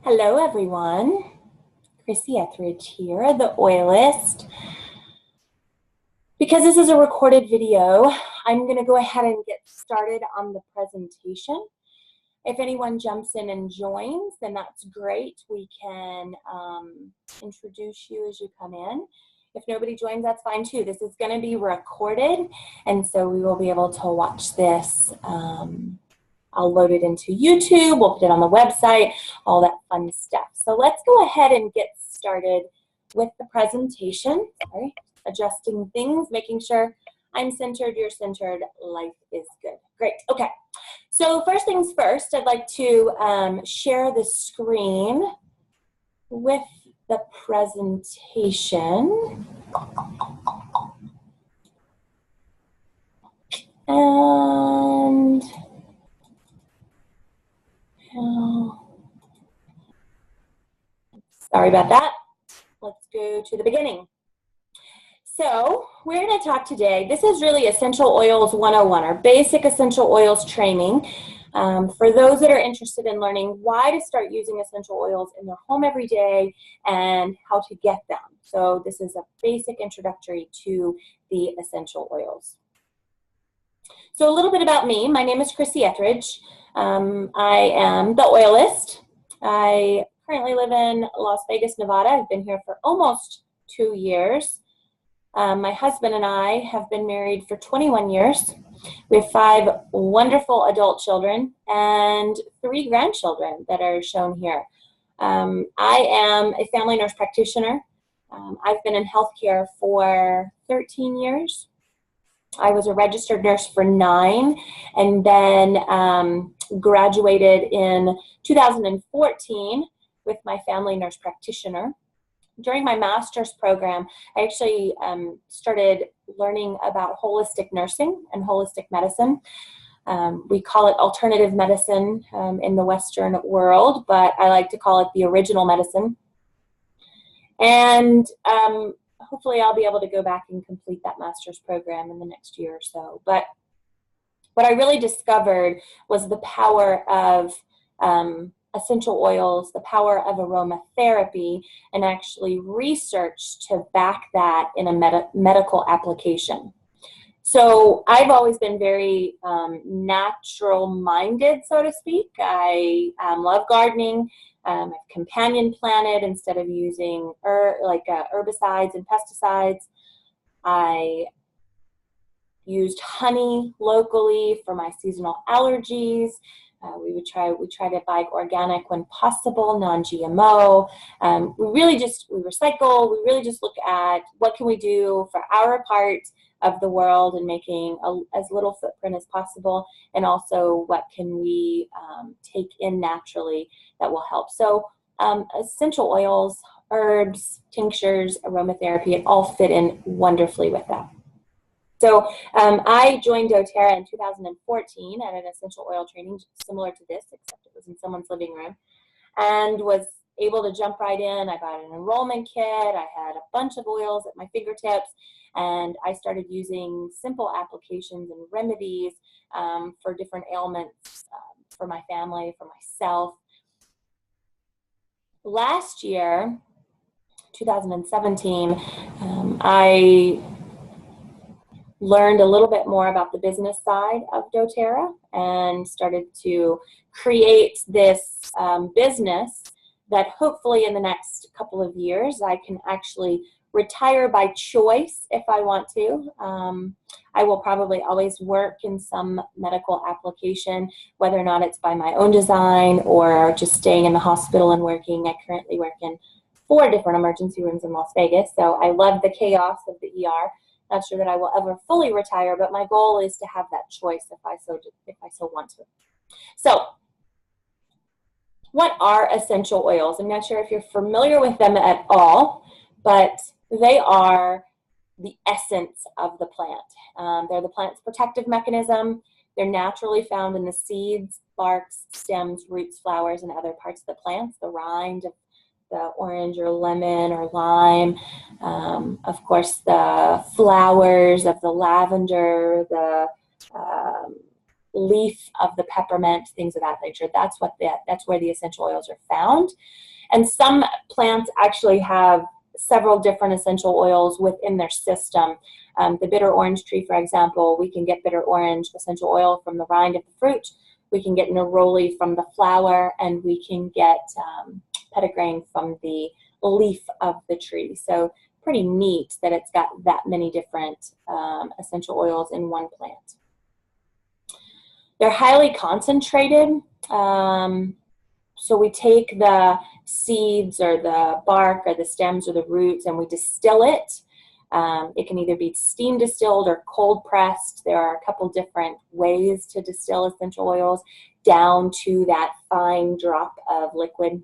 Hello everyone, Chrissy Etheridge here, the oilist. Because this is a recorded video, I'm going to go ahead and get started on the presentation. If anyone jumps in and joins, then that's great. We can introduce you as you come in. If nobody joins, that's fine too. This is going to be recorded, and so we will be able to watch this. I'll load it into YouTube, we'll put it on the website, all that fun stuff. So let's go ahead and get started with the presentation. Sorry, adjusting things, making sure I'm centered, you're centered, life is good. Great, okay. So first things first, I'd like to share the screen with the presentation. And sorry about that. Let's go to the beginning. So we're going to talk today, this is really Essential Oils 101, our basic essential oils training. For those that are interested in learning why to start using essential oils in their home every day and how to get them. So this is a basic introductory to the essential oils. So a little bit about me. My name is Chrissy Etheridge. I am the oilist. I currently live in Las Vegas, Nevada. I've been here for almost 2 years. My husband and I have been married for 21 years. We have 5 wonderful adult children and 3 grandchildren that are shown here. I am a family nurse practitioner. I've been in healthcare for 13 years. I was a registered nurse for 9 and then graduated in 2014 with my family nurse practitioner. During my master's program, I actually started learning about holistic nursing and holistic medicine. We call it alternative medicine in the Western world, but I like to call it the original medicine. And hopefully I'll be able to go back and complete that master's program in the next year or so. But what I really discovered was the power of essential oils, the power of aromatherapy, and actually research to back that in a medical application. So I've always been very natural-minded, so to speak. I love gardening. I've companion planted instead of using herbicides and pesticides. I used honey locally for my seasonal allergies. We try to buy organic when possible, non-GMO. We recycle. We really just look at what can we do for our part of the world and making as little footprint as possible, and also what can we take in naturally that will help. So essential oils, herbs, tinctures, aromatherapy, it all fit in wonderfully with that. So I joined doTERRA in 2014 at an essential oil training similar to this, except it was in someone's living room, and was able to jump right in. I bought an enrollment kit. I had a bunch of oils at my fingertips, and I started using simple applications and remedies for different ailments for my family, for myself. Last year, 2017, I learned a little bit more about the business side of doTERRA and started to create this business that hopefully in the next couple of years I can actually retire by choice if I want to. I will probably always work in some medical application, whether or not it's by my own design or just staying in the hospital and working. I currently work in 4 different emergency rooms in Las Vegas, so I love the chaos of the ER. Not sure that I will ever fully retire, but my goal is to have that choice if I so want to. So, what are essential oils? I'm not sure if you're familiar with them at all, but they are the essence of the plant. They're the plant's protective mechanism. They're naturally found in the seeds, barks, stems, roots, flowers, and other parts of the plants, the rind of the orange or lemon or lime, of course the flowers of the lavender, the leaf of the peppermint, things of that nature. That's where the essential oils are found. And some plants actually have several different essential oils within their system. The bitter orange tree, for example, we can get bitter orange essential oil from the rind of the fruit. We can get neroli from the flower, and we can get petitgrain from the leaf of the tree. So pretty neat that it's got that many different essential oils in one plant. They're highly concentrated. So we take the seeds or the bark or the stems or the roots and we distill it. It can either be steam distilled or cold pressed. There are a couple different ways to distill essential oils down to that fine drop of liquid.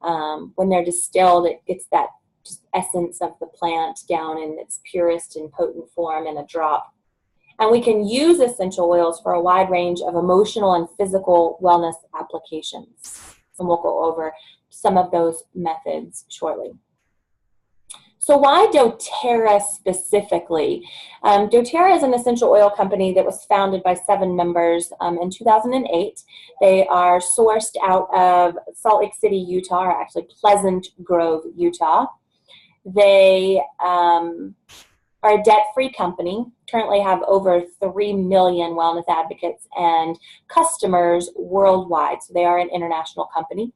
When they're distilled, it gets that just essence of the plant down in its purest and potent form in a drop. And we can use essential oils for a wide range of emotional and physical wellness applications. And we'll go over some of those methods shortly. So why doTERRA specifically? doTERRA is an essential oil company that was founded by 7 members in 2008. They are sourced out of Salt Lake City, Utah, or actually Pleasant Grove, Utah. They are a debt-free company, currently have over 3 million wellness advocates and customers worldwide. So they are an international company.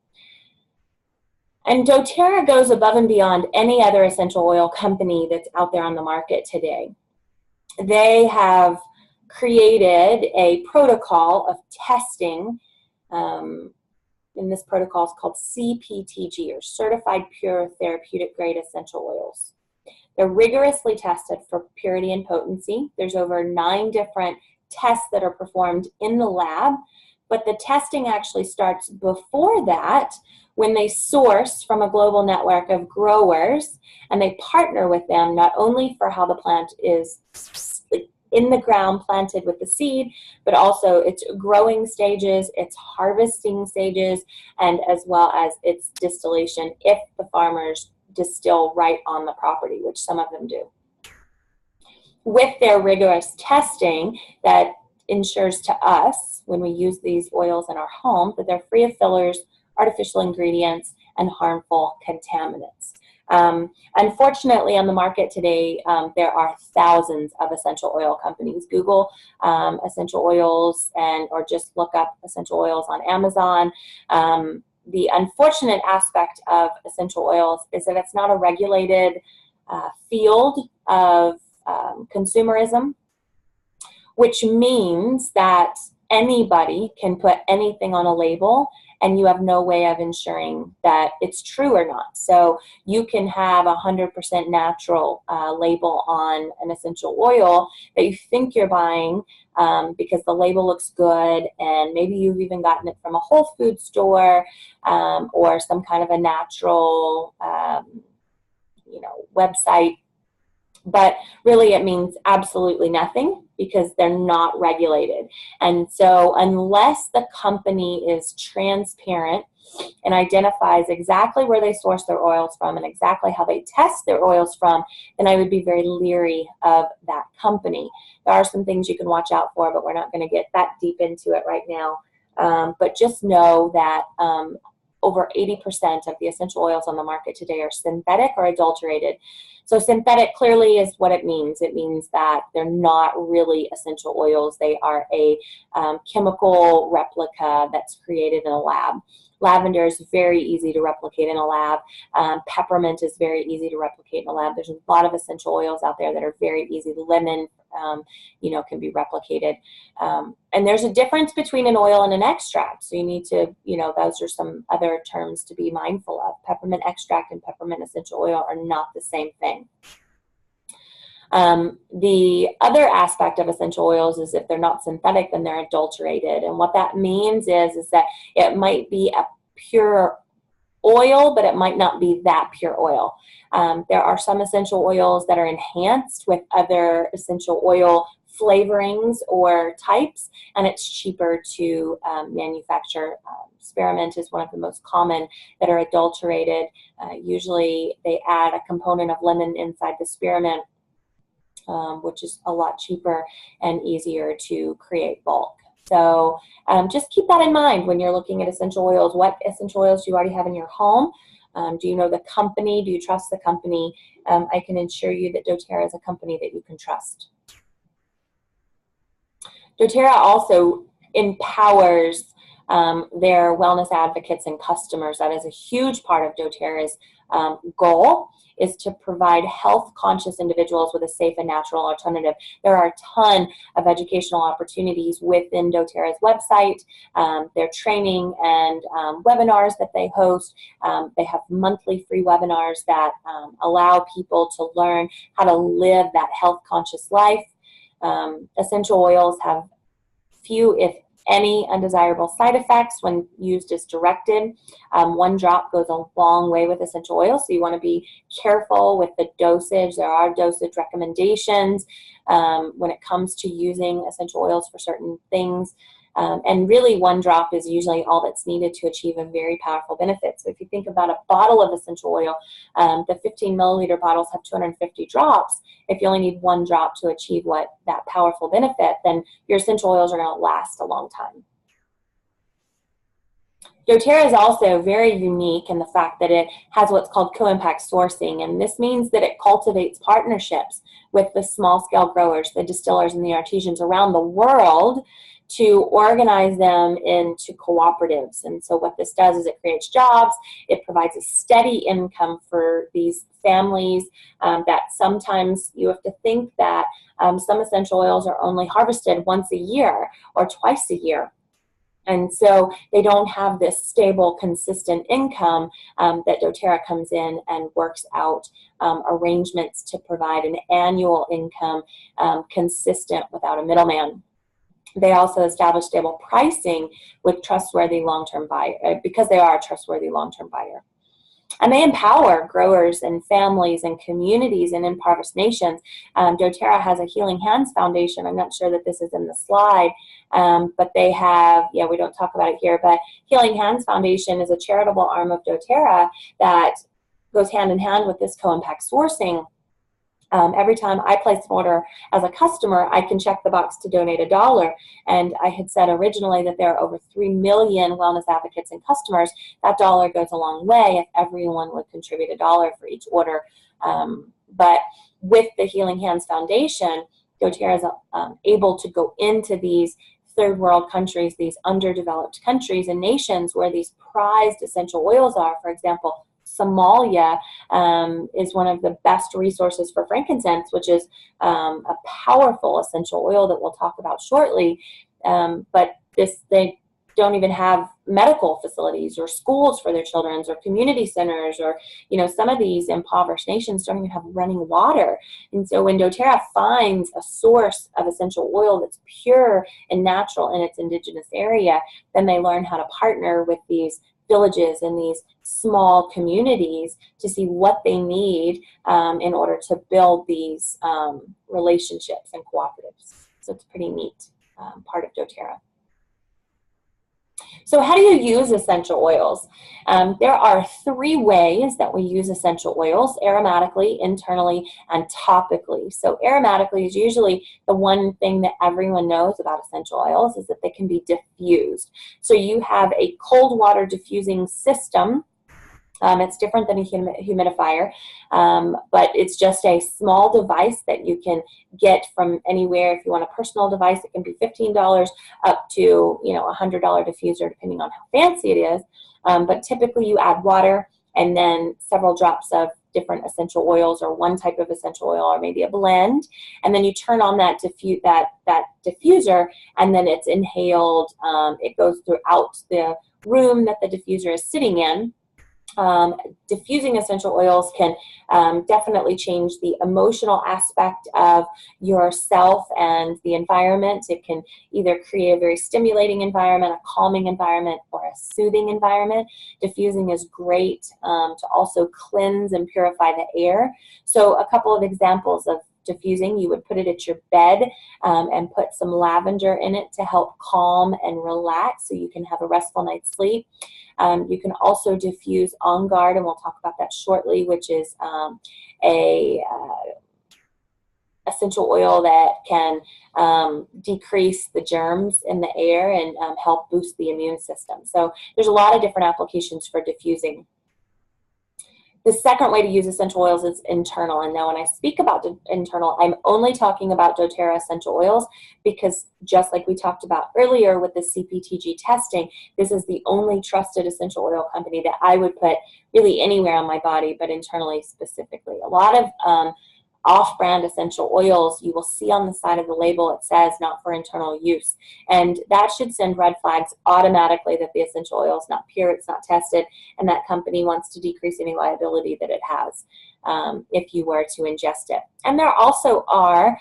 And doTERRA goes above and beyond any other essential oil company that's out there on the market today. They have created a protocol of testing, and this protocol is called CPTG, or Certified Pure Therapeutic Grade Essential Oils. They're rigorously tested for purity and potency. There's over 9 different tests that are performed in the lab, but the testing actually starts before that when they source from a global network of growers and they partner with them not only for how the plant is in the ground planted with the seed, but also its growing stages, its harvesting stages, and as well as its distillation if the farmers distill right on the property, which some of them do. With their rigorous testing, that ensures to us, when we use these oils in our home, that they're free of fillers, artificial ingredients, and harmful contaminants. Unfortunately, on the market today, there are thousands of essential oil companies. Google essential oils or just look up essential oils on Amazon. The unfortunate aspect of essential oils is that it's not a regulated field of consumerism, which means that anybody can put anything on a label and you have no way of ensuring that it's true or not. So you can have 100% natural label on an essential oil that you think you're buying because the label looks good, and maybe you've even gotten it from a Whole Foods store or some kind of a natural website. But really it means absolutely nothing because they're not regulated. And so unless the company is transparent and identifies exactly where they source their oils from and exactly how they test their oils from, then I would be very leery of that company. There are some things you can watch out for, but we're not going to get that deep into it right now. But just know that over 80% of the essential oils on the market today are synthetic or adulterated. So synthetic clearly is what it means. It means that they're not really essential oils. They are a chemical replica that's created in a lab. Lavender is very easy to replicate in a lab. Peppermint is very easy to replicate in a lab. There's a lot of essential oils out there that are very easy. Lemon, can be replicated. And there's a difference between an oil and an extract. So you need to, those are some other terms to be mindful of. Peppermint extract and peppermint essential oil are not the same thing. The other aspect of essential oils is if they're not synthetic, then they're adulterated. And what that means is that it might be a pure oil, but it might not be that pure oil. There are some essential oils that are enhanced with other essential oil flavorings or types, and it's cheaper to manufacture. Spearmint is one of the most common that are adulterated. Usually they add a component of lemon inside the spearmint, which is a lot cheaper and easier to create bulk. So just keep that in mind when you're looking at essential oils. What essential oils do you already have in your home? Do you know the company? Do you trust the company? I can assure you that doTERRA is a company that you can trust. doTERRA also empowers their wellness advocates and customers. That is a huge part of doTERRA's goal, is to provide health-conscious individuals with a safe and natural alternative. There are a ton of educational opportunities within doTERRA's website, their training and webinars that they host. They have monthly free webinars that allow people to learn how to live that health-conscious life. Essential oils have few, if any, undesirable side effects when used as directed. One drop goes a long way with essential oils, so you want to be careful with the dosage. There are dosage recommendations when it comes to using essential oils for certain things. And really, one drop is usually all that's needed to achieve a very powerful benefit. So if you think about a bottle of essential oil, the 15 milliliter bottles have 250 drops. If you only need one drop to achieve that powerful benefit, then your essential oils are going to last a long time. doTERRA is also very unique in the fact that it has what's called co-impact sourcing, and this means that it cultivates partnerships with the small-scale growers, the distillers, and the artisans around the world to organize them into cooperatives. And so what this does is it creates jobs, it provides a steady income for these families that sometimes you have to think that some essential oils are only harvested once a year or twice a year. And so they don't have this stable, consistent income that doTERRA comes in and works out arrangements to provide an annual income consistent without a middleman. They also establish stable pricing with trustworthy long-term buyer, because they are a trustworthy long-term buyer. And they empower growers and families and communities in impoverished nations. doTERRA has a Healing Hands Foundation. I'm not sure that this is in the slide, but they have, we don't talk about it here, but Healing Hands Foundation is a charitable arm of doTERRA that goes hand in hand with this co-impact sourcing. Every time I place an order as a customer, I can check the box to donate $1. And I had said originally that there are over 3 million wellness advocates and customers. That $1 goes a long way if everyone would contribute $1 for each order. But with the Healing Hands Foundation, doTERRA is able to go into these third world countries, these underdeveloped countries and nations where these prized essential oils are. For example, Somalia is one of the best resources for frankincense, which is a powerful essential oil that we'll talk about shortly. But they don't even have medical facilities or schools for their children or community centers, or some of these impoverished nations don't even have running water. And so when doTERRA finds a source of essential oil that's pure and natural in its indigenous area, then they learn how to partner with these villages and these small communities to see what they need in order to build these relationships and cooperatives. So it's a pretty neat part of doTERRA. So how do you use essential oils? There are 3 ways that we use essential oils: aromatically, internally, and topically. So aromatically is usually the one thing that everyone knows about essential oils, is that they can be diffused. So you have a cold water diffusing system. It's different than a humidifier, but it's just a small device that you can get from anywhere. If you want a personal device, it can be $15 up to a $100 diffuser, depending on how fancy it is. But typically you add water and then several drops of different essential oils, or one type of essential oil, or maybe a blend, and then you turn on that diffuser, and then it's inhaled. It goes throughout the room that the diffuser is sitting in. Diffusing essential oils can definitely change the emotional aspect of yourself and the environment. It can either create a very stimulating environment, a calming environment, or a soothing environment. Diffusing is great to also cleanse and purify the air. So a couple of examples of diffusing: you would put it at your bed and put some lavender in it to help calm and relax so you can have a restful night's sleep. You can also diffuse On Guard, and we'll talk about that shortly, which is a essential oil that can decrease the germs in the air and help boost the immune system. So there's a lot of different applications for diffusing. The second way to use essential oils is internal. And now when I speak about internal, I'm only talking about doTERRA essential oils because just like we talked about earlier with the CPTG testing, this is the only trusted essential oil company that I would put really anywhere on my body, but internally specifically. A lot of off-brand essential oils, you will see on the side of the label, it says not for internal use. And that should send red flags automatically that the essential oil is not pure, it's not tested, and that company wants to decrease any liability that it has if you were to ingest it. And there also are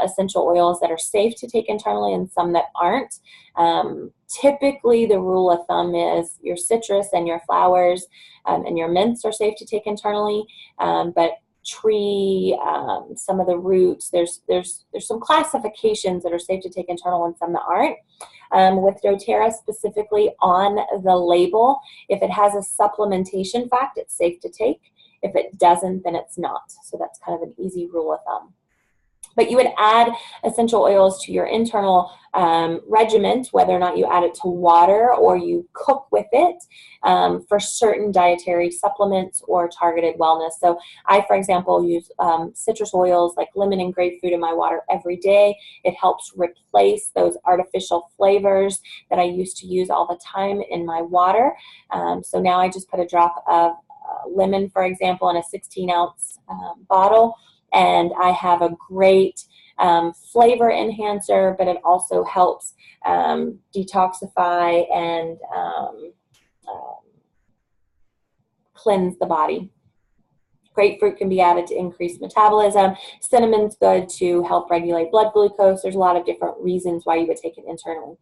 essential oils that are safe to take internally and some that aren't. Typically, the rule of thumb is your citrus and your flowers and your mints are safe to take internally, but tree, some of the roots, there's some classifications that are safe to take internal and some that aren't. With doTERRA specifically on the label, if it has a supplementation fact, it's safe to take. If it doesn't, then it's not. So that's kind of an easy rule of thumb. But you would add essential oils to your internal regimen, whether or not you add it to water or you cook with it for certain dietary supplements or targeted wellness. So I, for example, use citrus oils like lemon and grapefruit in my water every day. It helps replace those artificial flavors that I used to use all the time in my water. So now I just put a drop of lemon, for example, in a 16-ounce bottle. And I have a great flavor enhancer, but it also helps detoxify and cleanse the body. Grapefruit can be added to increase metabolism. Cinnamon's good to help regulate blood glucose. There's a lot of different reasons why you would take it internally.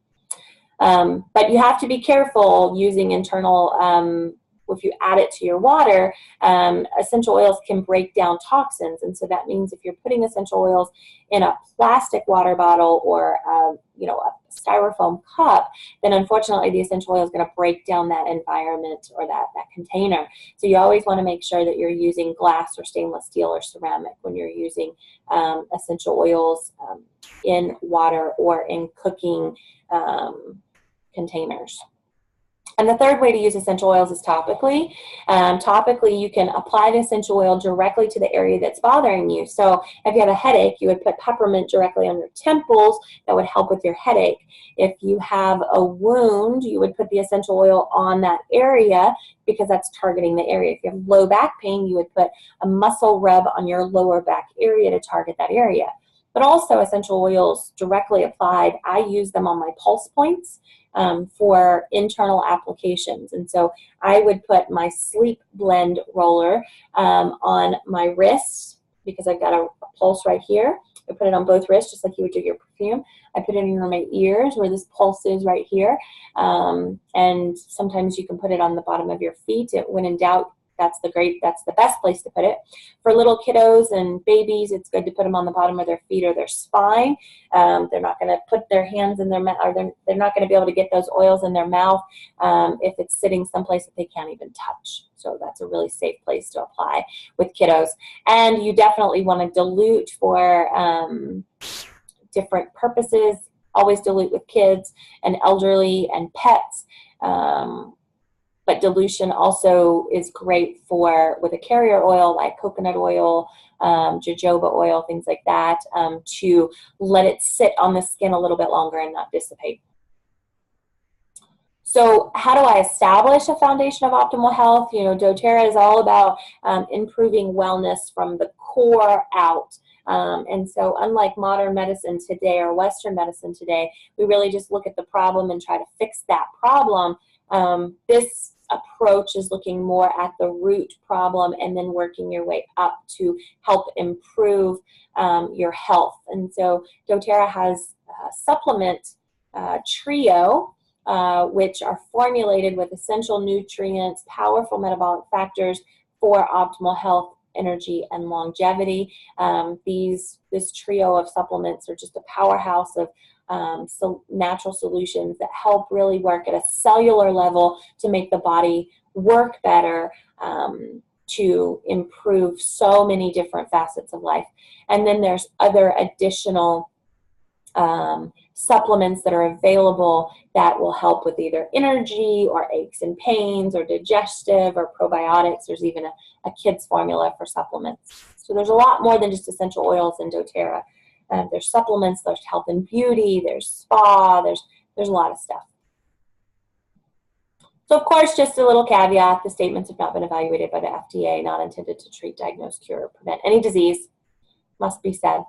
But you have to be careful using internal if you add it to your water. Essential oils can break down toxins, and so that means if you're putting essential oils in a plastic water bottle or a styrofoam cup, then unfortunately the essential oil is going to break down that environment or that container. So you always want to make sure that you're using glass or stainless steel or ceramic when you're using essential oils in water or in cooking containers. And the third way to use essential oils is topically. Topically, you can apply the essential oil directly to the area that's bothering you. So if you have a headache, you would put peppermint directly on your temples. That would help with your headache. If you have a wound, you would put the essential oil on that area because that's targeting the area. If you have low back pain, you would put a muscle rub on your lower back area to target that area. But also essential oils directly applied, I use them on my pulse points for internal applications. And so I would put my sleep blend roller on my wrists because I've got a pulse right here. I put it on both wrists just like you would do your perfume. I put it in my ears where this pulse is right here. And sometimes you can put it on the bottom of your feet. When in doubt, that's the best place to put it. For little kiddos and babies, it's good to put them on the bottom of their feet or their spine. They're not going to put their hands in their mouth, or they're not going to be able to get those oils in their mouth if it's sitting someplace that they can't even touch. So that's a really safe place to apply with kiddos. And you definitely want to dilute for different purposes. Always dilute with kids and elderly and pets. But dilution also is great with a carrier oil like coconut oil, jojoba oil, things like that, to let it sit on the skin a little bit longer and not dissipate. So how do I establish a foundation of optimal health? You know, doTERRA is all about improving wellness from the core out. And so unlike modern medicine today or Western medicine today, we really just look at the problem and try to fix that problem. This approach is looking more at the root problem and then working your way up to help improve your health. And so doTERRA has a supplement trio, which are formulated with essential nutrients, powerful metabolic factors for optimal health, energy, and longevity. This trio of supplements are just a powerhouse of natural solutions that help really work at a cellular level to make the body work better, to improve so many different facets of life. And then there's other additional supplements that are available that will help with either energy or aches and pains or digestive or probiotics. There's even a kid's formula for supplements. So there's a lot more than just essential oils in doTERRA. There's supplements, there's health and beauty, there's spa, there's a lot of stuff. So of course, just a little caveat, the statements have not been evaluated by the FDA, not intended to treat, diagnose, cure, or prevent any disease, must be said.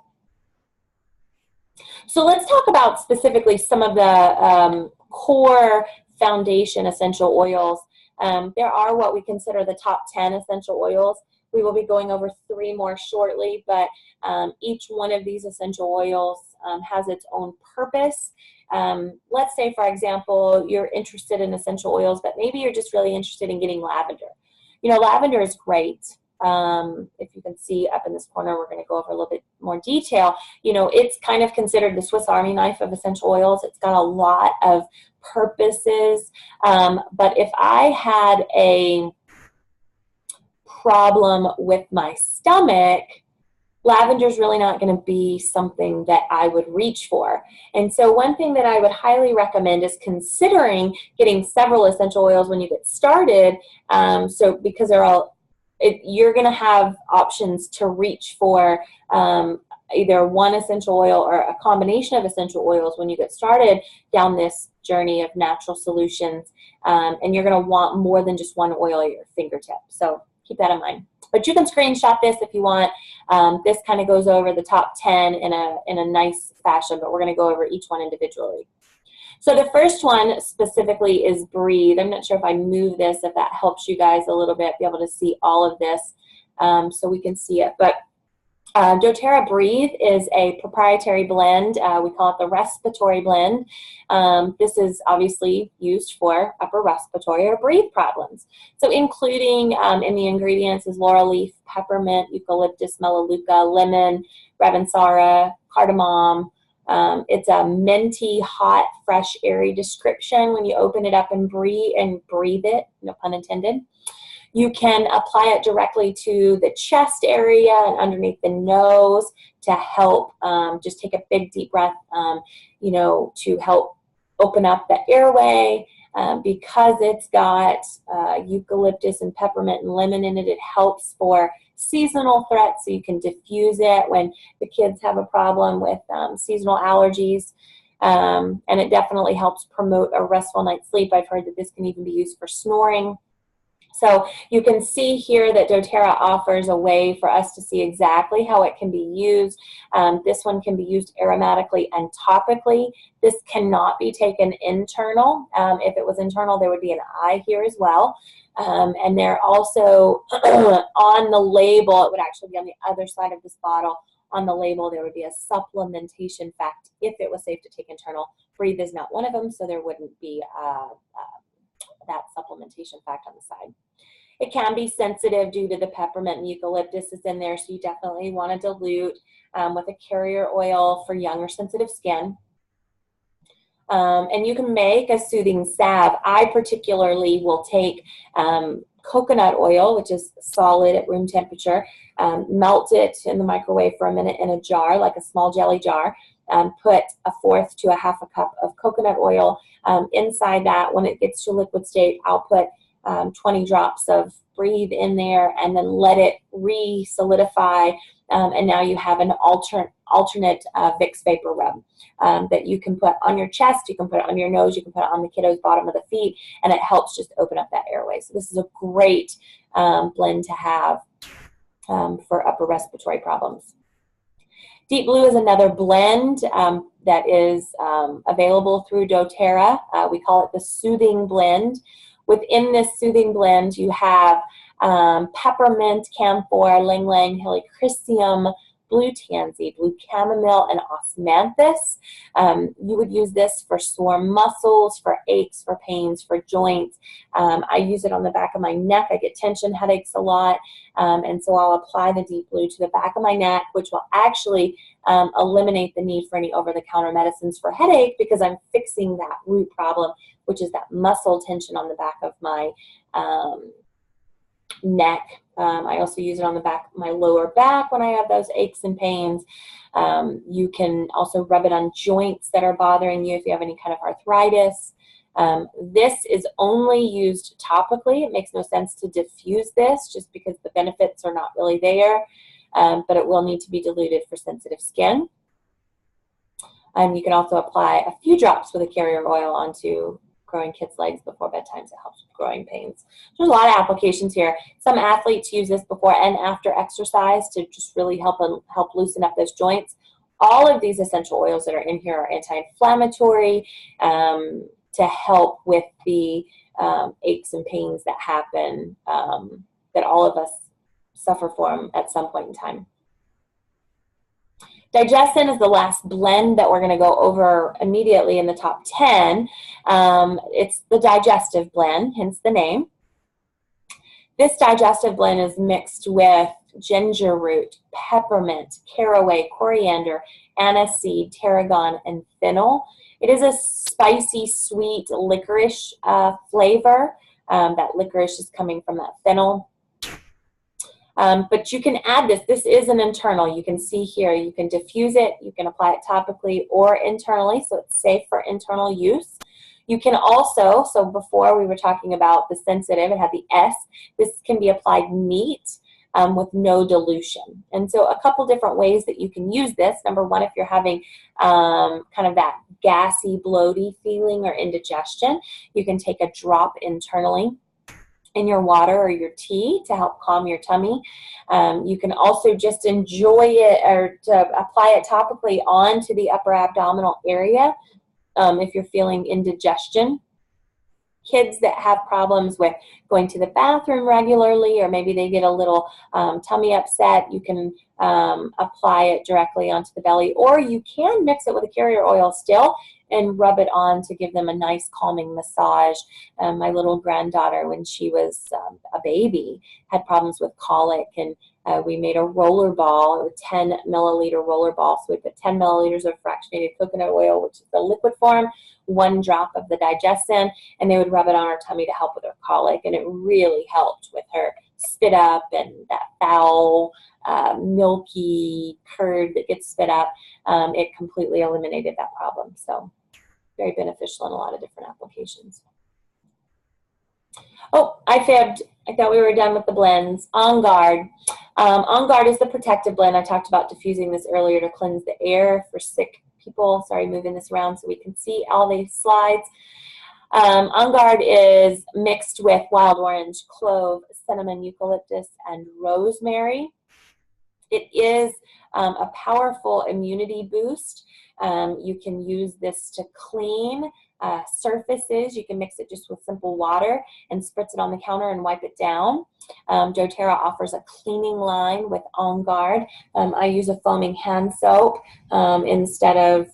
So let's talk about specifically some of the core foundation essential oils. There are what we consider the top 10 essential oils. We will be going over 3 more shortly, but each one of these essential oils has its own purpose. Let's say, for example, you're interested in essential oils, but maybe you're just really interested in getting lavender. You know, lavender is great. If you can see up in this corner, we're going to go over a little bit more detail. You know, it's kind of considered the Swiss Army knife of essential oils. It's got a lot of purposes. But if I had a problem with my stomach, lavender is really not going to be something that I would reach for. And so one thing that I would highly recommend is considering getting several essential oils when you get started. So because they're all, you're going to have options to reach for either one essential oil or a combination of essential oils when you get started down this journey of natural solutions. And you're going to want more than just one oil at your fingertip. So keep that in mind. But you can screenshot this if you want. This kind of goes over the top 10 in a nice fashion, but we're going to go over each one individually. So the first one specifically is Breathe. I'm not sure if I move this, if that helps you guys a little bit, be able to see all of this so we can see it. But doTERRA Breathe is a proprietary blend. We call it the respiratory blend. This is obviously used for upper respiratory or breathe problems. So including in the ingredients is laurel leaf, peppermint, eucalyptus, melaleuca, lemon, ravensara, cardamom. It's a minty, hot, fresh, airy description when you open it up and breathe it, no pun intended. You can apply it directly to the chest area and underneath the nose to help just take a big deep breath, you know, to help open up the airway. Because it's got eucalyptus and peppermint and lemon in it, it helps for seasonal threats, so you can diffuse it when the kids have a problem with seasonal allergies. And it definitely helps promote a restful night's sleep. I've heard that this can even be used for snoring. So you can see here that doTERRA offers a way for us to see exactly how it can be used. This one can be used aromatically and topically. This cannot be taken internal. If it was internal, there would be an I here as well. And they're also on the label, it would actually be on the other side of this bottle. On the label, there would be a supplementation fact if it was safe to take internal. Breathe is not one of them, so there wouldn't be that supplementation fact on the side. It can be sensitive due to the peppermint and eucalyptus is in there, so you definitely want to dilute with a carrier oil for young or sensitive skin. And you can make a soothing salve. I particularly will take coconut oil, which is solid at room temperature, melt it in the microwave for a minute in a jar, like a small jelly jar, put 1/4 to 1/2 cup of coconut oil inside that. When it gets to liquid state, I'll put 20 drops of Breathe in there and then let it re-solidify. And now you have an alternate Vicks Vapor Rub that you can put on your chest, you can put it on your nose, you can put it on the kiddo's bottom of the feet, and it helps just open up that airway. So this is a great blend to have for upper respiratory problems. Deep Blue is another blend that is available through doTERRA. We call it the Soothing Blend. Within this Soothing Blend, you have peppermint, camphor, ylang ylang, helichrysum, blue tansy, blue chamomile, and osmanthus. You would use this for sore muscles, for aches, for pains, for joints. I use it on the back of my neck. I get tension headaches a lot, and so I'll apply the Deep Blue to the back of my neck, which will actually eliminate the need for any over-the-counter medicines for headache because I'm fixing that root problem, which is that muscle tension on the back of my neck I also use it on the back of my lower back when I have those aches and pains. You can also rub it on joints that are bothering you if you have any kind of arthritis. This is only used topically. It makes no sense to diffuse this just because the benefits are not really there, but it will need to be diluted for sensitive skin. You can also apply a few drops with a carrier oil onto growing kids' legs before bedtime to help with growing pains. There's a lot of applications here. Some athletes use this before and after exercise to just really help loosen up those joints. All of these essential oils that are in here are anti-inflammatory to help with the aches and pains that happen that all of us suffer from at some point in time. DigestZen is the last blend that we're going to go over immediately in the top 10. It's the digestive blend, hence the name. This digestive blend is mixed with ginger root, peppermint, caraway, coriander, aniseed, tarragon, and fennel. It is a spicy, sweet licorice flavor. That licorice is coming from that fennel. But you can add this. This is an internal. You can see here, you can diffuse it, you can apply it topically or internally, so it's safe for internal use. You can also, so before we were talking about the sensitive, it had the S. This can be applied neat with no dilution. And so a couple different ways that you can use this. Number one, if you're having kind of that gassy, bloaty feeling or indigestion, you can take a drop internally in your water or your tea to help calm your tummy. You can also just enjoy it or to apply it topically onto the upper abdominal area if you're feeling indigestion. Kids that have problems with going to the bathroom regularly, or maybe they get a little tummy upset, you can apply it directly onto the belly, or you can mix it with a carrier oil still and rub it on to give them a nice calming massage. My little granddaughter, when she was a baby, had problems with colic, and we made a roller ball, a 10 milliliter roller ball. So we put 10 milliliters of fractionated coconut oil, which is the liquid form, 1 drop of the DigestZen, and they would rub it on her tummy to help with her colic, and it really helped with her spit up and that foul, milky curd that gets spit up. It completely eliminated that problem. So very beneficial in a lot of different applications. Oh, I fibbed. I thought we were done with the blends. On Guard. On Guard is the protective blend. I talked about diffusing this earlier to cleanse the air for sick people. Sorry, moving this around so we can see all these slides. On Guard is mixed with wild orange, clove, cinnamon, eucalyptus, and rosemary. It is a powerful immunity boost. You can use this to clean surfaces. You can mix it just with simple water and spritz it on the counter and wipe it down. doTERRA offers a cleaning line with On Guard. I use a foaming hand soap instead of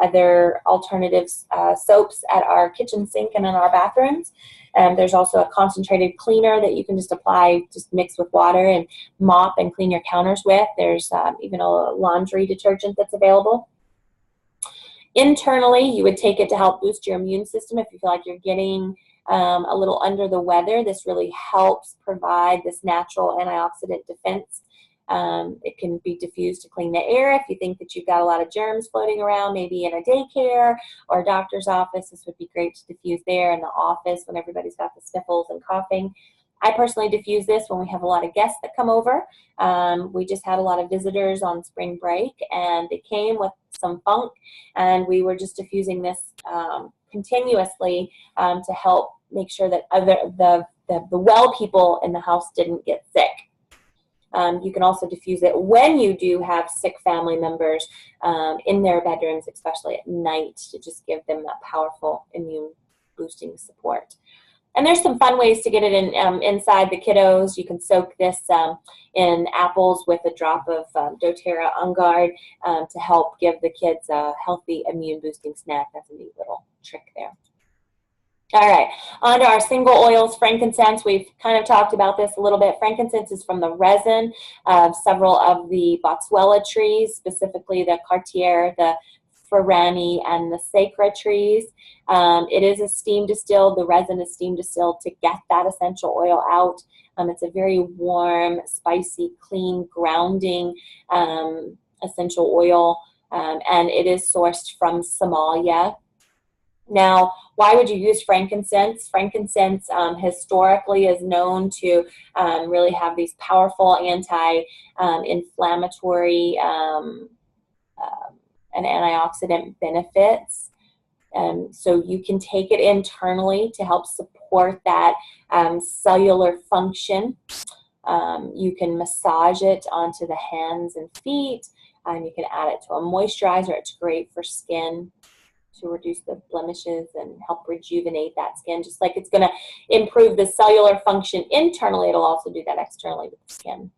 other alternative soaps at our kitchen sink and in our bathrooms. There's also a concentrated cleaner that you can just apply, just mix with water and mop and clean your counters with. There's even a laundry detergent that's available. Internally, you would take it to help boost your immune system if you feel like you're getting a little under the weather. This really helps provide this natural antioxidant defense. It can be diffused to clean the air if you think that you've got a lot of germs floating around, maybe in a daycare or a doctor's office. This would be great to diffuse there. In the office when everybody's got the sniffles and coughing. I personally diffuse this when we have a lot of guests that come over. We just had a lot of visitors on spring break, and they came with some funk, and we were just diffusing this continuously to help make sure that the well people in the house didn't get sick. You can also diffuse it when you do have sick family members in their bedrooms, especially at night, to just give them that powerful immune boosting support. And there's some fun ways to get it in inside the kiddos. You can soak this in apples with a drop of doTERRA On Guard to help give the kids a healthy immune boosting snack. That's a neat little trick there. All right, on to our single oils, frankincense. We've kind of talked about this a little bit. Frankincense is from the resin of several of the Boswellia trees, specifically the Cartier, the Ferrani, and the Sacra trees. It is a steam distilled. The resin is steam distilled to get that essential oil out. It's a very warm, spicy, clean, grounding essential oil, and it is sourced from Somalia. Now, why would you use frankincense? Frankincense historically is known to really have these powerful anti-inflammatory and antioxidant benefits. So you can take it internally to help support that cellular function. You can massage it onto the hands and feet. You can add it to a moisturizer. It's great for skin to reduce the blemishes and help rejuvenate that skin. Just like it's going to improve the cellular function internally, it'll also do that externally with the skin.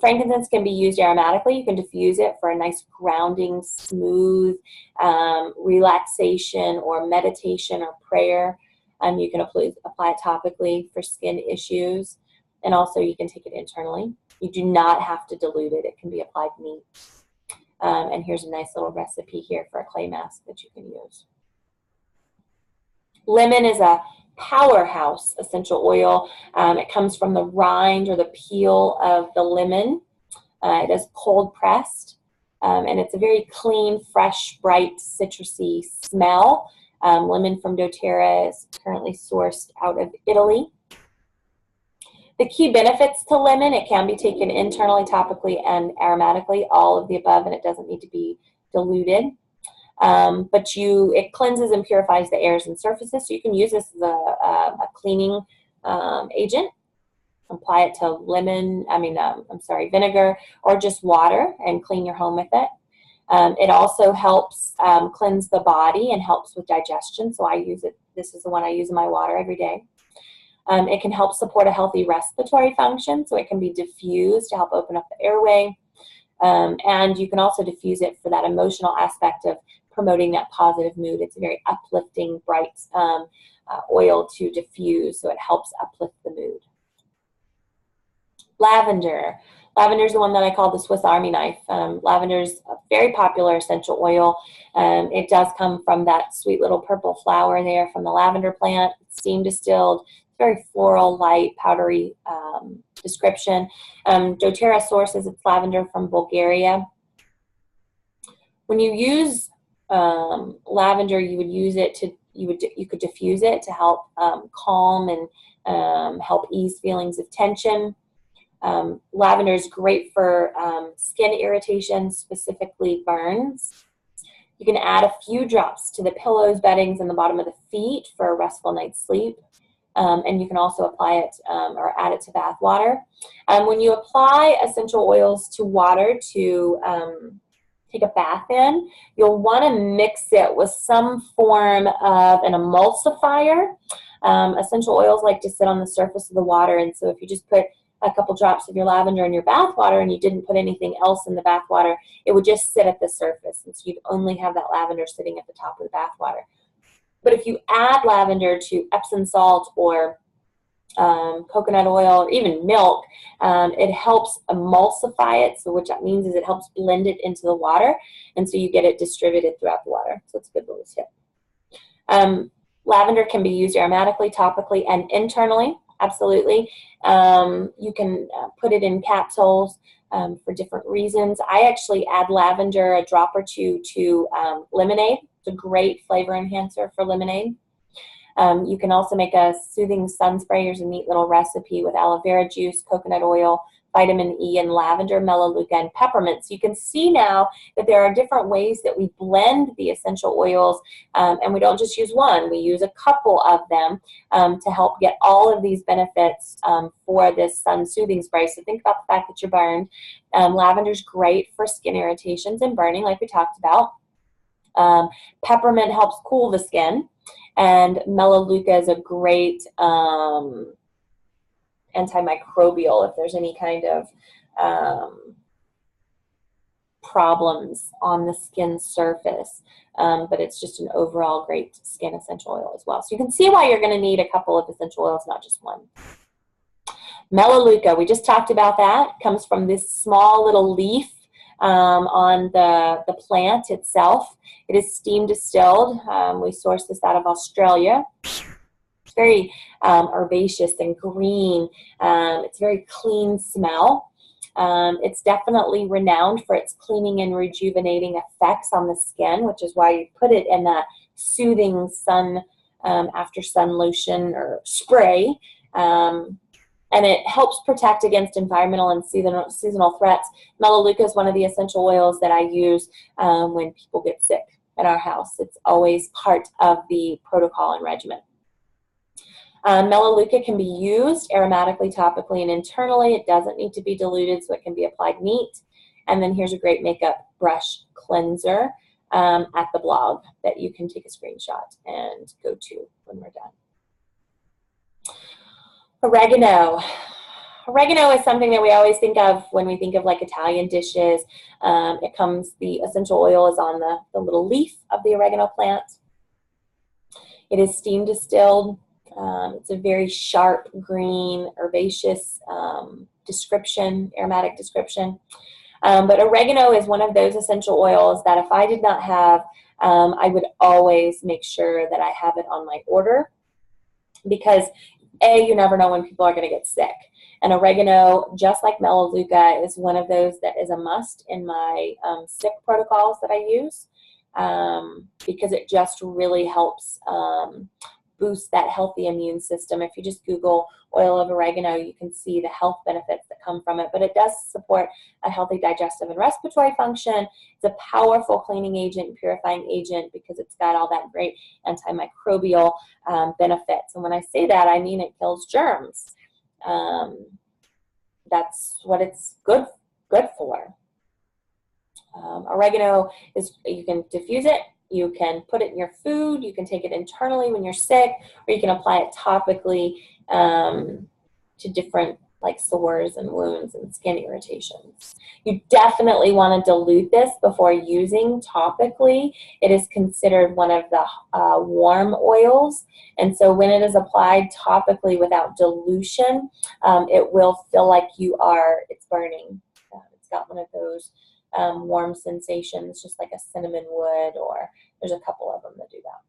Frankincense can be used aromatically. You can diffuse it for a nice grounding, smooth relaxation or meditation or prayer. You can apply it topically for skin issues, and also you can take it internally. You do not have to dilute it. It can be applied neat. And here's a nice little recipe here for a clay mask that you can use. Lemon is a powerhouse essential oil. It comes from the rind or the peel of the lemon. It is cold pressed, and it's a very clean, fresh, bright, citrusy smell. Lemon from doTERRA is currently sourced out of Italy. The key benefits to lemon: it can be taken internally, topically, and aromatically, all of the above, and it doesn't need to be diluted. But it cleanses and purifies the airs and surfaces, so you can use this as a cleaning agent. Apply it to vinegar or just water and clean your home with it. It also helps cleanse the body and helps with digestion, so I use it. This is the one I use in my water every day. It can help support a healthy respiratory function, so it can be diffused to help open up the airway. And you can also diffuse it for that emotional aspect of promoting that positive mood. It's a very uplifting, bright oil to diffuse, so it helps uplift the mood. Lavender. Lavender is the one that I call the Swiss Army knife. Lavender is a very popular essential oil. It does come from that sweet little purple flower there from the lavender plant. It's steam distilled. Very floral, light, powdery description. doTERRA sources its lavender from Bulgaria. When you use lavender, you would use it to you could diffuse it to help calm and help ease feelings of tension. Lavender is great for skin irritation, specifically burns. You can add a few drops to the pillows, beddings, and the bottom of the feet for a restful night's sleep. And you can also apply it or add it to bath water. When you apply essential oils to water to take a bath in, you'll want to mix it with some form of an emulsifier. Essential oils like to sit on the surface of the water, and so if you just put a couple drops of your lavender in your bath water and you didn't put anything else in the bath water, it would just sit at the surface, and so you'd only have that lavender sitting at the top of the bath water. But if you add lavender to Epsom salt or coconut oil or even milk, it helps emulsify it. So what that means is it helps blend it into the water, and so you get it distributed throughout the water. So it's a good little tip. Lavender can be used aromatically, topically, and internally. Absolutely. You can put it in capsules for different reasons. I actually add lavender, a drop or two, to lemonade. It's a great flavor enhancer for lemonade. You can also make a soothing sun spray. Here's a neat little recipe with aloe vera juice, coconut oil, vitamin E, and lavender, melaleuca, and peppermint. So you can see now that there are different ways that we blend the essential oils, and we don't just use one. We use a couple of them to help get all of these benefits for this sun soothing spray. So think about the fact that you're burned. Lavender's great for skin irritations and burning, like we talked about. Peppermint helps cool the skin, and melaleuca is a great antimicrobial if there's any kind of problems on the skin surface, but it's just an overall great skin essential oil as well. So you can see why you're going to need a couple of essential oils, not just one. Melaleuca, we just talked about that. It comes from this small little leaf on the plant itself. It is steam distilled. We source this out of Australia. very herbaceous and green. It's a very clean smell. It's definitely renowned for its cleaning and rejuvenating effects on the skin, which is why you put it in that soothing sun after sun lotion or spray. And it helps protect against environmental and seasonal threats. Melaleuca is one of the essential oils that I use when people get sick at our house. It's always part of the protocol and regimen. Melaleuca can be used aromatically, topically, and internally. It doesn't need to be diluted, so it can be applied neat. And then here's a great makeup brush cleanser at the blog that you can take a screenshot and go to when we're done. Oregano. Oregano is something that we always think of when we think of like Italian dishes. The essential oil is on the little leaf of the oregano plant. It is steam distilled. It's a very sharp, green, herbaceous description, aromatic description. But oregano is one of those essential oils that if I did not have, I would always make sure that I have it on my order, because you never know when people are going to get sick. And oregano, just like Melaleuca, is one of those that is a must in my sick protocols that I use, because it just really helps boost that healthy immune system. If you just Google oil of oregano, you can see the health benefits that come from it. But it does support a healthy digestive and respiratory function. It's a powerful cleaning agent and purifying agent because it's got all that great antimicrobial benefits. And when I say that, I mean it kills germs. That's what it's good for. Oregano is, you can diffuse it, you can put it in your food, you can take it internally when you're sick, or you can apply it topically to different like sores and wounds and skin irritations. You definitely want to dilute this before using topically. It is considered one of the warm oils, and so when it is applied topically without dilution, it will feel like it's burning. It's got one of those warm sensations, just like a cinnamon wood, or there's a couple of them that do that.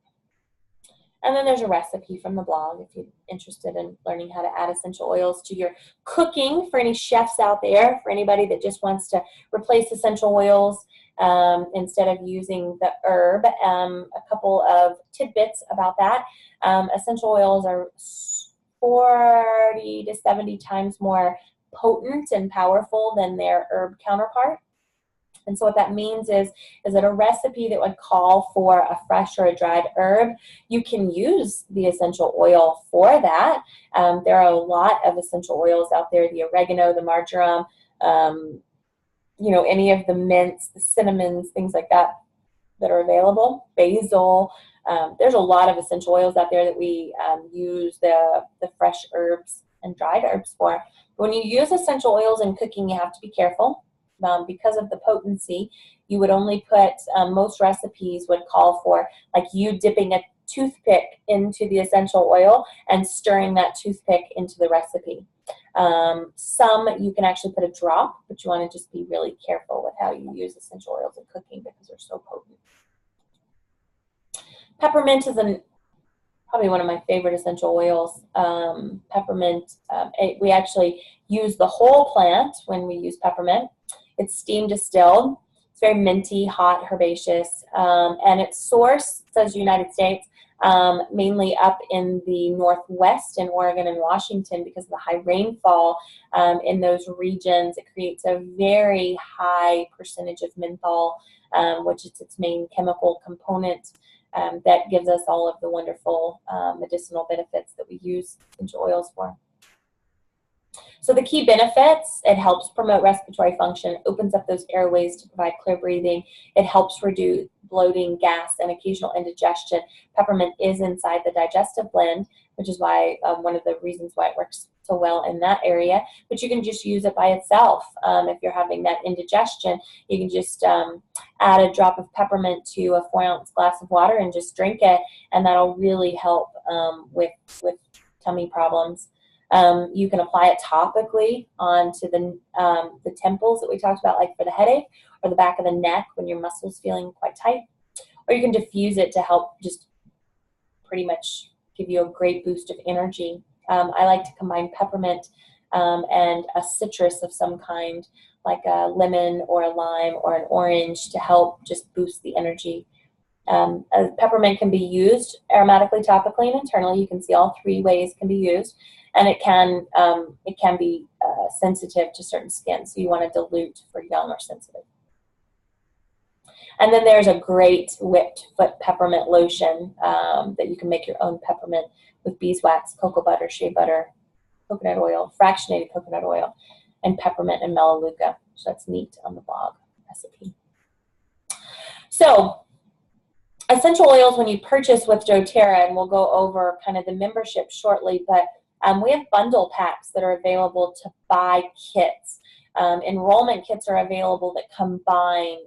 And then there's a recipe from the blog if you're interested in learning how to add essential oils to your cooking, for any chefs out there, for anybody that just wants to replace essential oils instead of using the herb. A couple of tidbits about that. Essential oils are 40 to 70 times more potent and powerful than their herb counterpart. And so what that means is that a recipe that would call for a fresh or a dried herb, you can use the essential oil for that. There are a lot of essential oils out there, the oregano, the marjoram, any of the mints, the cinnamons, things like that are available, basil. There's a lot of essential oils out there that we use the fresh herbs and dried herbs for. When you use essential oils in cooking, you have to be careful. Because of the potency, you would only put, most recipes would call for like you dipping a toothpick into the essential oil and stirring that toothpick into the recipe. Some you can actually put a drop, but you want to just be really careful with how you use essential oils in cooking because they're so potent. Peppermint is probably one of my favorite essential oils. Peppermint, we actually use the whole plant when we use peppermint. It's steam distilled. It's very minty, hot, herbaceous, and its source, says United States, mainly up in the Northwest in Oregon and Washington because of the high rainfall in those regions. It creates a very high percentage of menthol, which is its main chemical component that gives us all of the wonderful medicinal benefits that we use essential oils for. So the key benefits: it helps promote respiratory function, opens up those airways to provide clear breathing. It helps reduce bloating, gas, and occasional indigestion. Peppermint is inside the digestive blend, which is why one of the reasons why it works so well in that area. But you can just use it by itself. If you're having that indigestion, you can just add a drop of peppermint to a 4-ounce glass of water and just drink it, and that'll really help with tummy problems. You can apply it topically onto the temples that we talked about, like for the headache, or the back of the neck when your muscles feeling quite tight. Or you can diffuse it to help just pretty much give you a great boost of energy. I like to combine peppermint and a citrus of some kind, like a lemon or a lime or an orange, to help just boost the energy. Peppermint can be used aromatically, topically, and internally. You can see all three ways can be used, and it can be sensitive to certain skin, so you want to dilute for young or sensitive. And then there's a great whipped foot peppermint lotion that you can make your own peppermint with beeswax, cocoa butter, shea butter, coconut oil, fractionated coconut oil, and peppermint and Melaleuca. So that's neat on the blog recipe. So essential oils, when you purchase with doTERRA, and we'll go over kind of the membership shortly, but we have bundle packs that are available to buy kits. Enrollment kits are available that combine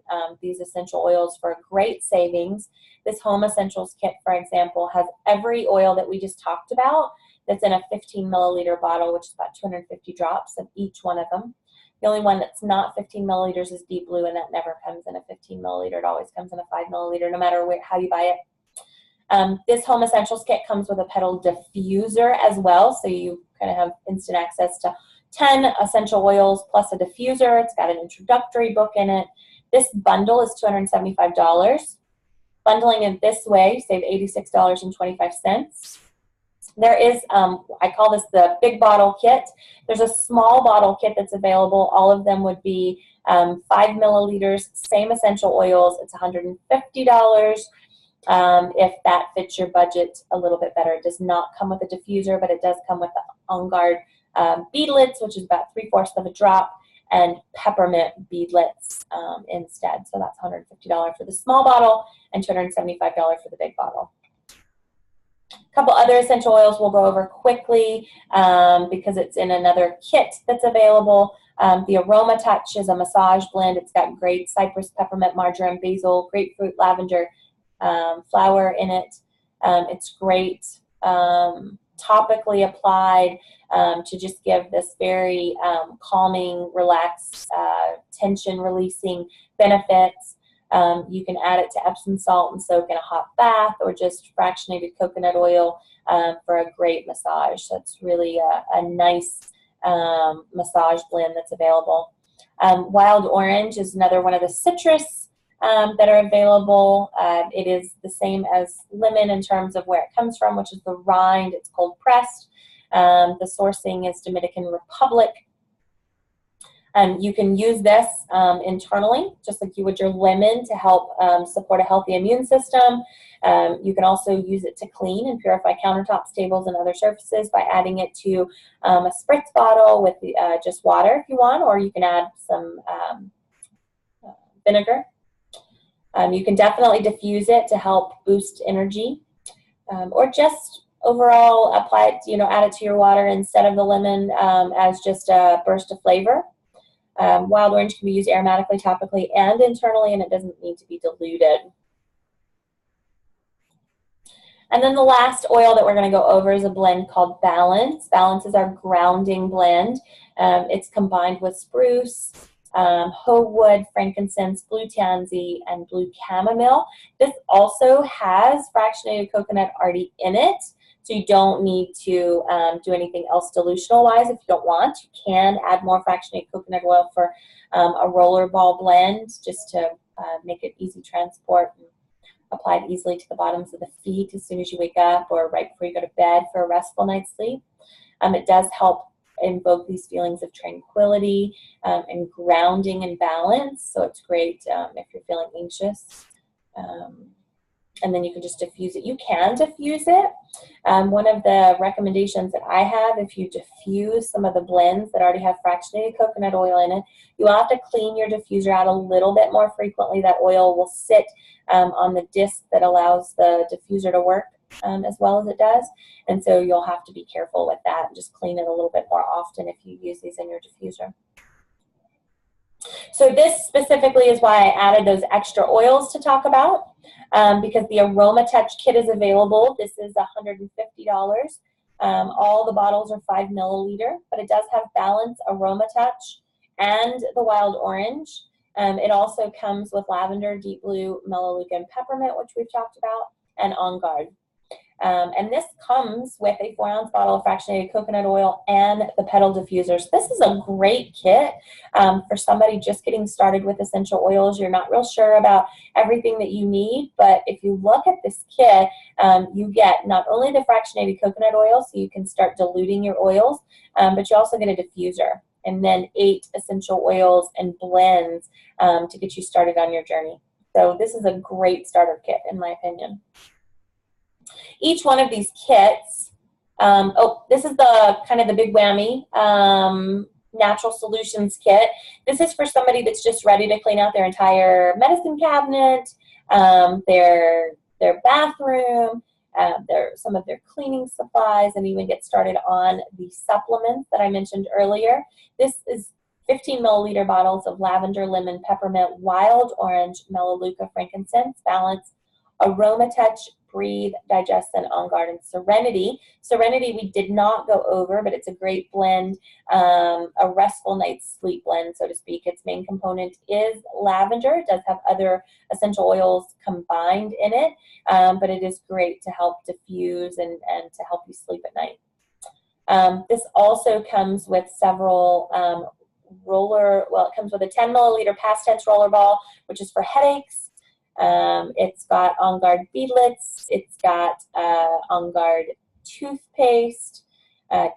these essential oils for great savings. This Home Essentials kit, for example, has every oil that we just talked about that's in a 15 milliliter bottle, which is about 250 drops of each one of them. The only one that's not 15 milliliters is Deep Blue, and that never comes in a 15 milliliter. It always comes in a 5 milliliter, no matter how you buy it. This Home Essentials kit comes with a petal diffuser as well, so you kind of have instant access to 10 essential oils plus a diffuser. It's got an introductory book in it. This bundle is $275. Bundling it this way, save $86.25. There is, I call this the big bottle kit. There's a small bottle kit that's available. All of them would be 5 milliliters, same essential oils. It's $150 if that fits your budget a little bit better. It does not come with a diffuser, but it does come with the On Guard beadlets, which is about 3/4 of a drop, and peppermint beadlets instead. So that's $150 for the small bottle and $275 for the big bottle. A couple other essential oils we'll go over quickly because it's in another kit that's available. The Aroma Touch is a massage blend. It's got great cypress, peppermint, marjoram, basil, grapefruit, lavender flower in it. It's great topically applied to just give this very calming, relaxed, tension-releasing benefits. You can add it to Epsom salt and soak in a hot bath, or just fractionated coconut oil for a great massage. So it's really a nice massage blend that's available. Wild Orange is another one of the citrus that are available. It is the same as lemon in terms of where it comes from, which is the rind. It's cold pressed. The sourcing is Dominican Republic. You can use this internally, just like you would your lemon, to help support a healthy immune system. You can also use it to clean and purify countertops, tables, and other surfaces by adding it to a spritz bottle with just water if you want, or you can add some vinegar. You can definitely diffuse it to help boost energy, or just overall apply it, add it to your water instead of the lemon as just a burst of flavor. Wild Orange can be used aromatically, topically, and internally, and it doesn't need to be diluted. And then the last oil that we're going to go over is a blend called Balance. Balance is our grounding blend. It's combined with spruce, hoe wood, frankincense, blue tansy, and blue chamomile. This also has fractionated coconut already in it, so you don't need to do anything else dilutional-wise if you don't want. You can add more fractionated coconut oil for a rollerball blend, just to make it easy transport and apply it easily to the bottoms of the feet as soon as you wake up or right before you go to bed for a restful night's sleep. It does help invoke these feelings of tranquility and grounding and balance, so it's great if you're feeling anxious. And then you can just diffuse it. You can diffuse it. One of the recommendations that I have, if you diffuse some of the blends that already have fractionated coconut oil in it, you will have to clean your diffuser out a little bit more frequently. That oil will sit on the disc that allows the diffuser to work as well as it does. And so you'll have to be careful with that and just clean it a little bit more often if you use these in your diffuser. So this specifically is why I added those extra oils to talk about, because the Aroma Touch kit is available. This is $150. All the bottles are 5 milliliter, but it does have Balance, Aroma Touch, and the Wild Orange. It also comes with Lavender, Deep Blue, Melaleuca, and Peppermint, which we've talked about, and On Guard. And this comes with a 4-ounce bottle of fractionated coconut oil and the petal diffusers. This is a great kit for somebody just getting started with essential oils. You're not real sure about everything that you need, but if you look at this kit, you get not only the fractionated coconut oil, so you can start diluting your oils, but you also get a diffuser, and then 8 essential oils and blends to get you started on your journey. So this is a great starter kit, in my opinion. Each one of these kits, this is the kind of the big whammy natural solutions kit. This is for somebody that's just ready to clean out their entire medicine cabinet, their bathroom, some of their cleaning supplies, and even get started on the supplements that I mentioned earlier. This is 15 milliliter bottles of lavender, lemon, peppermint, wild orange, Melaleuca, frankincense, balance, Aroma Touch, Breathe, DigestZen, On Guard, and Serenity. Serenity we did not go over, but it's a great blend, a restful night's sleep blend, so to speak. Its main component is lavender. It does have other essential oils combined in it, but it is great to help diffuse and to help you sleep at night. This also comes with several it comes with a 10 milliliter past tense roller ball, which is for headaches. It's got On Guard beadlets. It's got On Guard toothpaste,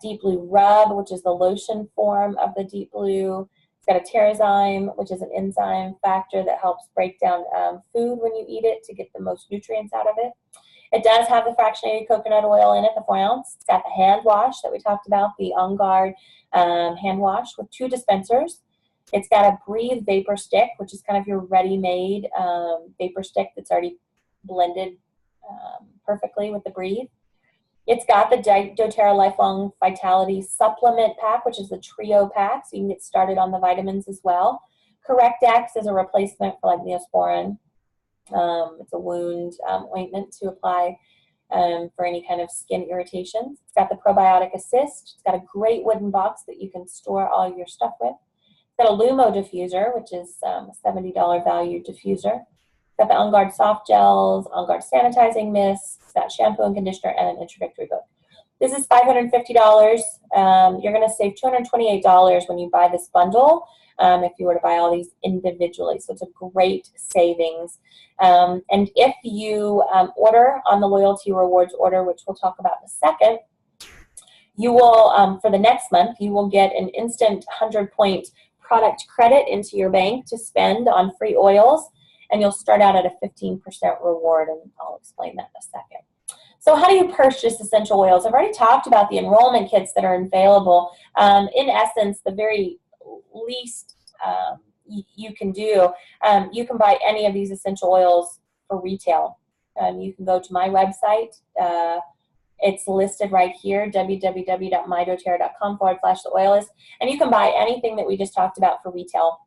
Deep Blue Rub, which is the lotion form of the Deep Blue. It's got a TerraZyme, which is an enzyme factor that helps break down food when you eat it to get the most nutrients out of it. It does have the fractionated coconut oil in it, the 4 ounce. It's got the hand wash that we talked about, the On Guard hand wash with 2 dispensers. It's got a Breathe vapor stick, which is kind of your ready-made vapor stick that's already blended perfectly with the Breathe. It's got the doTERRA Lifelong Vitality Supplement Pack, which is the trio pack, so you can get started on the vitamins as well. CorrectX is a replacement for like Neosporin. It's a wound ointment to apply for any kind of skin irritations. It's got the Probiotic Assist. It's got a great wooden box that you can store all your stuff with. It's got a Lumo diffuser, which is a $70 value diffuser. It's got the On Guard soft gels, On Guard sanitizing mist. It's got shampoo and conditioner and an introductory book. This is $550. You're going to save $228 when you buy this bundle if you were to buy all these individually. So it's a great savings. And if you order on the loyalty rewards order, which we'll talk about in a second, you will, for the next month, you will get an instant 100-point product credit into your bank to spend on free oils, and you'll start out at a 15% reward, and I'll explain that in a second. So how do you purchase essential oils? I've already talked about the enrollment kits that are available. In essence, the very least you can do, you can buy any of these essential oils for retail. You can go to my website. It's listed right here, www.mydoterra.com/theoilist, and you can buy anything that we just talked about for retail.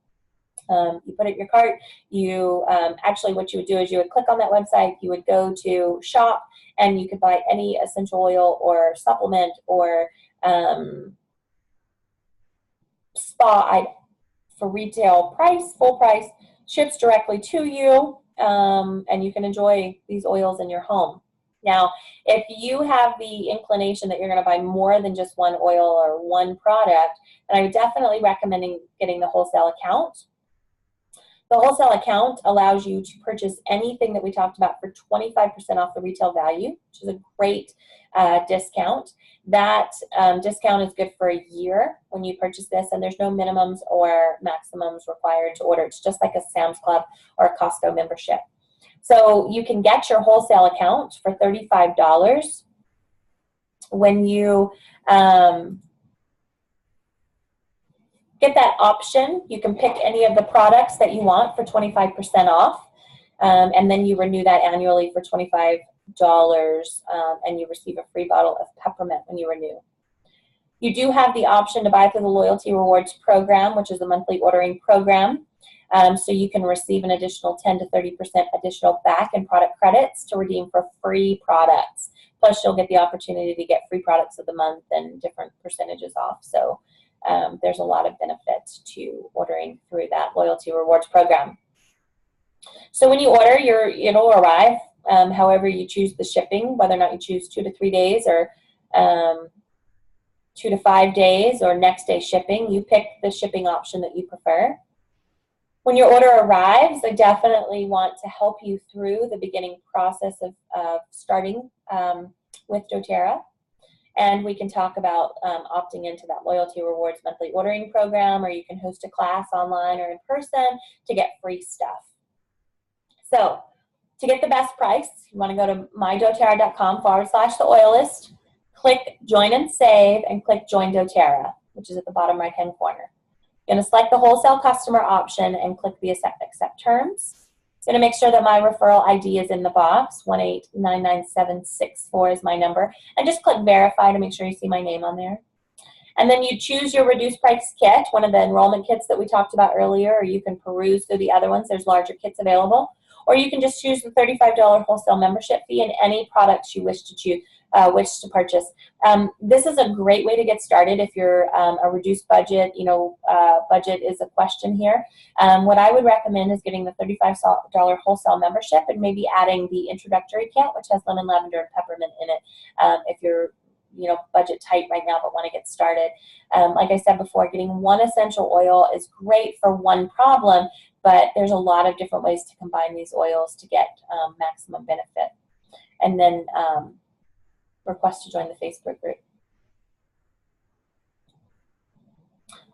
You put it in your cart. You actually, what you would do is you would click on that website. You would go to shop, and you could buy any essential oil or supplement or spa item for retail price, full price, ships directly to you, and you can enjoy these oils in your home. Now, if you have the inclination that you're going to buy more than just one oil or one product, then I would definitely recommend getting the wholesale account. The wholesale account allows you to purchase anything that we talked about for 25% off the retail value, which is a great discount. That discount is good for a year when you purchase this, and there's no minimums or maximums required to order. It's just like a Sam's Club or a Costco membership. So you can get your wholesale account for $35 when you get that option. You can pick any of the products that you want for 25% off, and then you renew that annually for $25, and you receive a free bottle of peppermint when you renew. You do have the option to buy through the Loyalty Rewards program, which is a monthly ordering program. So you can receive an additional 10 to 30% additional back in product credits to redeem for free products. Plus, you'll get the opportunity to get free products of the month and different percentages off. So there's a lot of benefits to ordering through that Loyalty Rewards program. So when you order, it'll arrive however you choose the shipping, whether or not you choose 2 to 3 days or 2 to 5 days or next day shipping. You pick the shipping option that you prefer. When your order arrives, I definitely want to help you through the beginning process of starting with doTERRA. And we can talk about opting into that loyalty rewards monthly ordering program, or you can host a class online or in person to get free stuff. So to get the best price, you want to go to mydoterra.com/the oil list, click join and save, and click join doTERRA, which is at the bottom right hand corner. You're going to select the wholesale customer option and click the accept terms. I'm going to make sure that my referral ID is in the box. 1899764 is my number. And just click verify to make sure you see my name on there. And then you choose your reduced price kit, one of the enrollment kits that we talked about earlier, or you can peruse through the other ones. There's larger kits available. Or you can just choose the $35 wholesale membership fee and any products you wish to purchase. This is a great way to get started if you're a reduced budget, budget is a question here. What I would recommend is getting the $35 wholesale membership and maybe adding the introductory kit, which has lemon, lavender, and peppermint in it, if you're budget tight right now but want to get started. Like I said before, getting one essential oil is great for one problem, but there's a lot of different ways to combine these oils to get maximum benefit. And then request to join the Facebook group.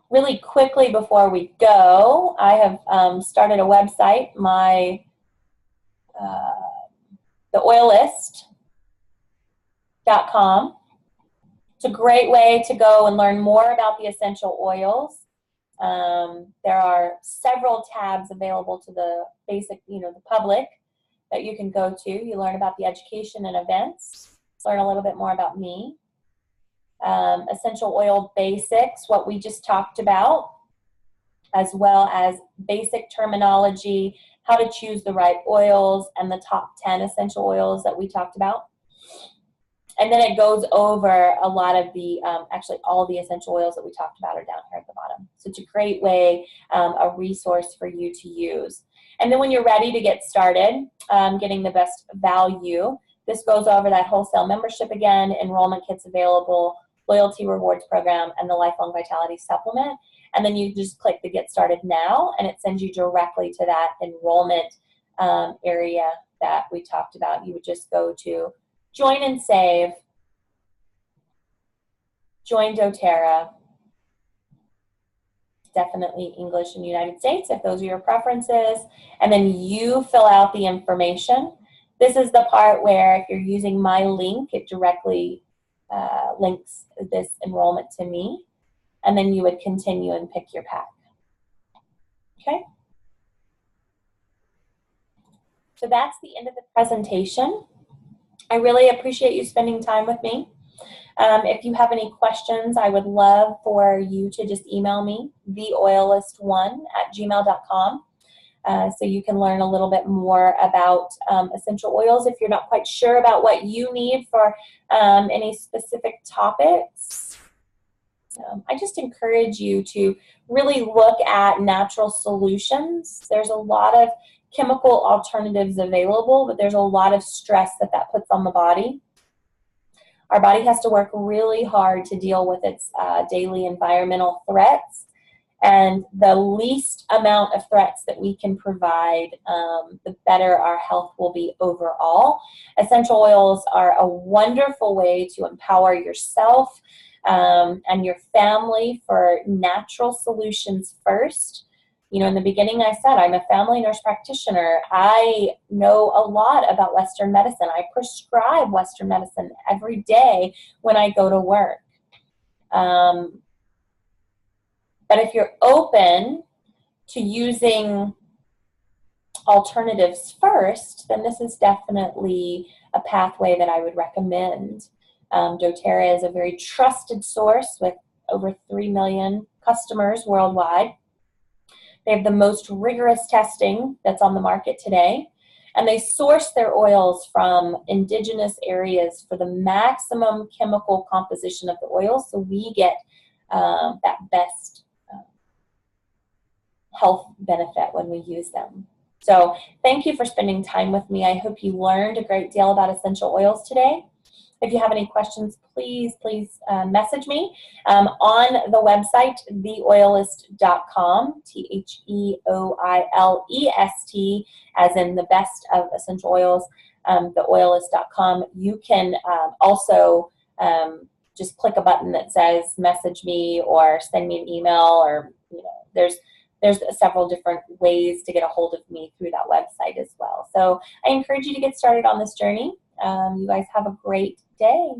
Really quickly before we go, I have started a website, theoillist.com. It's a great way to go and learn more about the essential oils. There are several tabs available to the basic, the public that you can go to. You learn about the education and events, learn a little bit more about me. Essential oil basics, what we just talked about, as well as basic terminology, how to choose the right oils, and the top 10 essential oils that we talked about. And then it goes over a lot of the, actually all the essential oils that we talked about are down here at the bottom. So it's a great way, a resource for you to use. And then when you're ready to get started, getting the best value, this goes over that wholesale membership again, enrollment kits available, loyalty rewards program, and the lifelong vitality supplement. And then you just click the get started now, and it sends you directly to that enrollment area that we talked about. You would just go to join and save, join doTERRA, definitely English and United States if those are your preferences, and then you fill out the information. This is the part where if you're using my link, it directly links this enrollment to me, and then you would continue and pick your pack. Okay? So that's the end of the presentation. I really appreciate you spending time with me. If you have any questions, I would love for you to just email me, theoillist1@gmail.com, so you can learn a little bit more about essential oils if you're not quite sure about what you need for any specific topics. I just encourage you to really look at natural solutions. There's a lot of chemical alternatives available, but there's a lot of stress that puts on the body. Our body has to work really hard to deal with its daily environmental threats, and the least amount of threats that we can provide, the better our health will be overall. Essential oils are a wonderful way to empower yourself and your family for natural solutions first. In the beginning I said I'm a family nurse practitioner. I know a lot about Western medicine. I prescribe Western medicine every day when I go to work. But if you're open to using alternatives first, then this is definitely a pathway that I would recommend. doTERRA is a very trusted source with over 3 million customers worldwide. They have the most rigorous testing that's on the market today, and they source their oils from indigenous areas for the maximum chemical composition of the oil, so we get that best health benefit when we use them. So thank you for spending time with me. I hope you learned a great deal about essential oils today. If you have any questions, please message me on the website, theoilist.com, TheOilest, as in the best of essential oils, theoilist.com. You can also just click a button that says message me or send me an email, or there's several different ways to get a hold of me through that website as well. So I encourage you to get started on this journey. You guys have a great day.